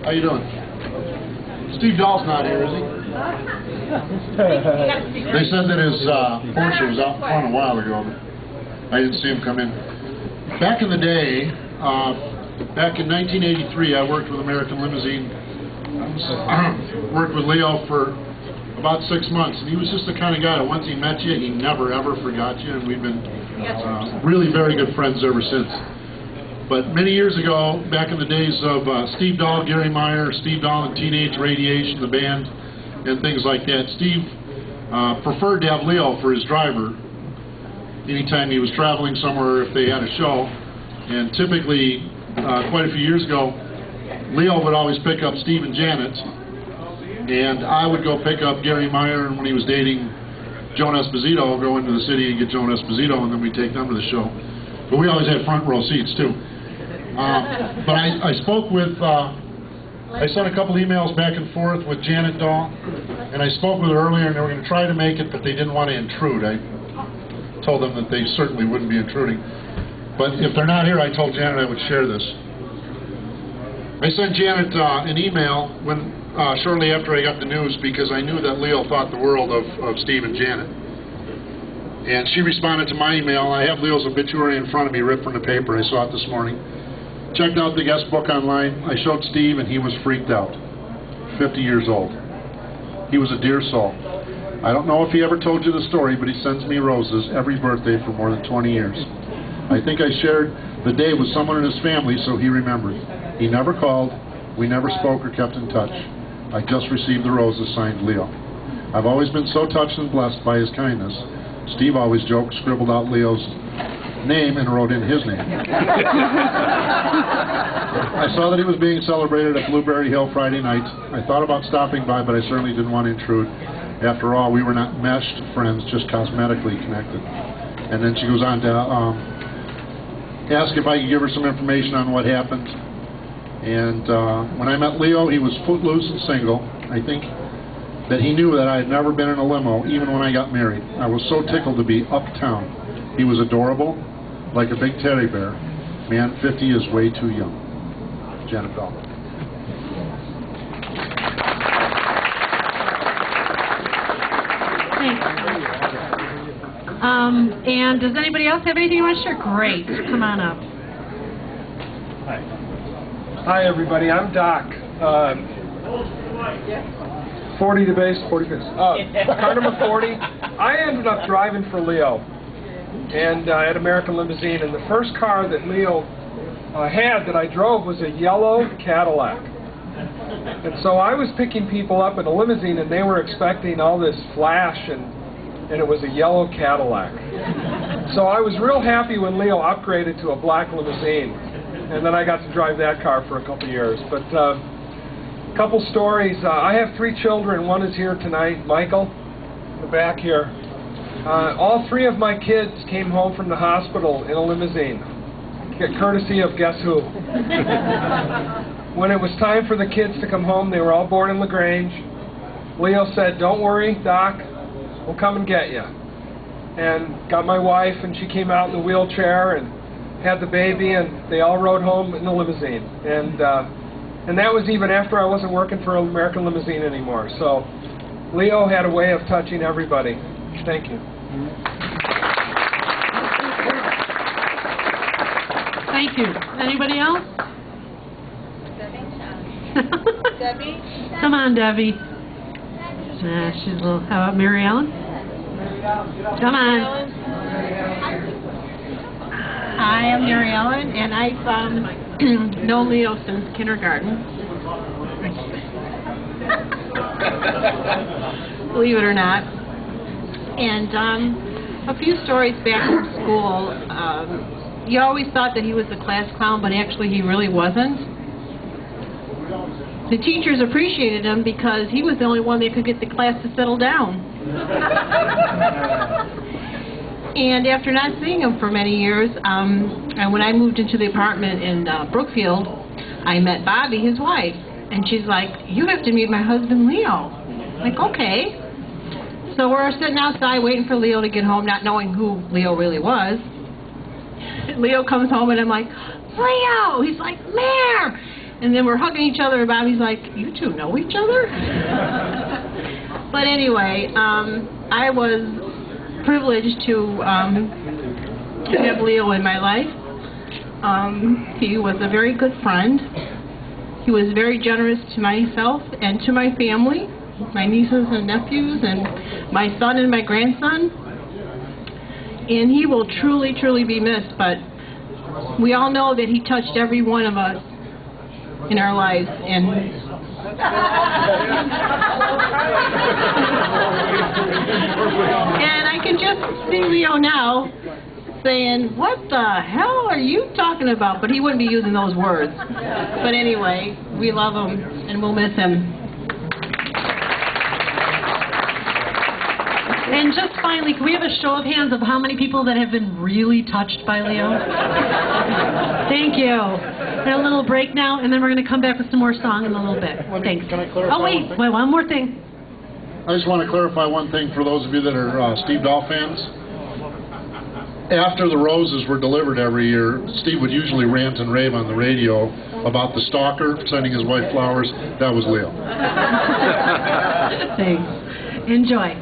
How you doing? Steve Dahl's not here, is he? They said that his Porsche was out in front a while ago, but I didn't see him come in. Back in the day, back in 1983, I worked with American Limousine. Worked with Leo for about 6 months, and he was just the kind of guy that once he met you, he never ever forgot you, and we've been really very good friends ever since. But many years ago, back in the days of Steve Dahl, Gary Meyer, Steve Dahl and Teenage Radiation, the band, and things like that, Steve preferred to have Leo for his driver anytime he was traveling somewhere if they had a show. And typically, quite a few years ago, Leo would always pick up Steve and Janet, and I would go pick up Gary Meyer, and when he was dating Joan Esposito, I'd go into the city and get Joan Esposito, and then we'd take them to the show. But we always had front row seats, too. But I spoke with, I sent a couple emails back and forth with Janet Dahl, and I spoke with her earlier, and they were going to try to make it, but they didn't want to intrude. I told them that they certainly wouldn't be intruding. But if they're not here, I told Janet I would share this. I sent Janet an email when shortly after I got the news, because I knew that Leo thought the world of Steve and Janet. And she responded to my email. I have Leo's obituary in front of me, ripped from the paper. I saw it this morning. Checked out the guest book online. I showed Steve, and he was freaked out. 50 years old. He was a dear soul. I don't know if he ever told you the story, but he sends me roses every birthday for more than 20 years. I think I shared the day with someone in his family, so he remembered. He never called. We never spoke or kept in touch. I just received the roses signed Leo. I've always been so touched and blessed by his kindness. Steve always joked, scribbled out Leo's name and wrote in his name. I saw that he was being celebrated at Blueberry Hill Friday night. I thought about stopping by, but I certainly didn't want to intrude. After all, we were not meshed friends, just cosmetically connected. And then she goes on to ask if I could give her some information on what happened. And when I met Leo, he was footloose and single. I think that he knew that I had never been in a limo, even when I got married. I was so tickled to be uptown. He was adorable, like a big teddy bear. Man, 50 is way too young. Janet Dahl. Thanks. And does anybody else have anything you want to share? Great. Come on up. Hi. Hi, everybody. I'm Doc. 40 to base, 40 base. Car number 40. I ended up driving for Leo and at American Limousine, and the first car that Leo had that I drove was a yellow Cadillac. And so I was picking people up in a limousine, and they were expecting all this flash, and it was a yellow Cadillac. So I was real happy when Leo upgraded to a black limousine, and then I got to drive that car for a couple years. But couple stories. I have 3 children. One is here tonight, Michael, in the back here. All 3 of my kids came home from the hospital in a limousine, courtesy of guess who. When it was time for the kids to come home, they were all born in LaGrange. Leo said, "Don't worry, Doc, we'll come and get you." And got my wife, and she came out in the wheelchair and had the baby, and they all rode home in the limousine. And that was even after I wasn't working for American Limousine anymore. So Leo had a way of touching everybody. Thank you. Thank you. Anybody else? Debbie? Come on, Debbie. She's a little. How about Mary Ellen? Come on. Hi, I'm Mary Ellen, and I've known Leo since kindergarten. Believe it or not. And a few stories back from school. You always thought that he was the class clown, but actually he really wasn't. The teachers appreciated him because he was the only one that could get the class to settle down. And after not seeing him for many years, and when I moved into the apartment in Brookfield, I met Bobby, his wife. And she's like, "You have to meet my husband, Leo." I'm like, okay. So we're sitting outside waiting for Leo to get home, not knowing who Leo really was. Leo comes home, and I'm like, "Leo!" He's like, "Mare, And then we're hugging each other, and Bobby's like, "You two know each other?" But anyway, I was privileged to have Leo in my life. He was a very good friend. He was very generous to myself and to my family, my nieces and nephews, and my son and my grandson. And he will truly, truly be missed, but we all know that he touched every one of us in our lives. And I can just see Leo now saying, "What the hell are you talking about?" But he wouldn't be using those words. But anyway, we love him and we'll miss him. And just finally, can we have a show of hands of how many people that have been really touched by Leo? Thank you. We're going to a little break now, and then we're going to come back with some more song in a little bit. Thanks. Can I clarify? Oh, wait, one more thing. I just want to clarify one thing for those of you that are Steve Dahl fans. After the roses were delivered every year, Steve would usually rant and rave on the radio about the stalker sending his wife flowers. That was Leo. Thanks. Enjoy.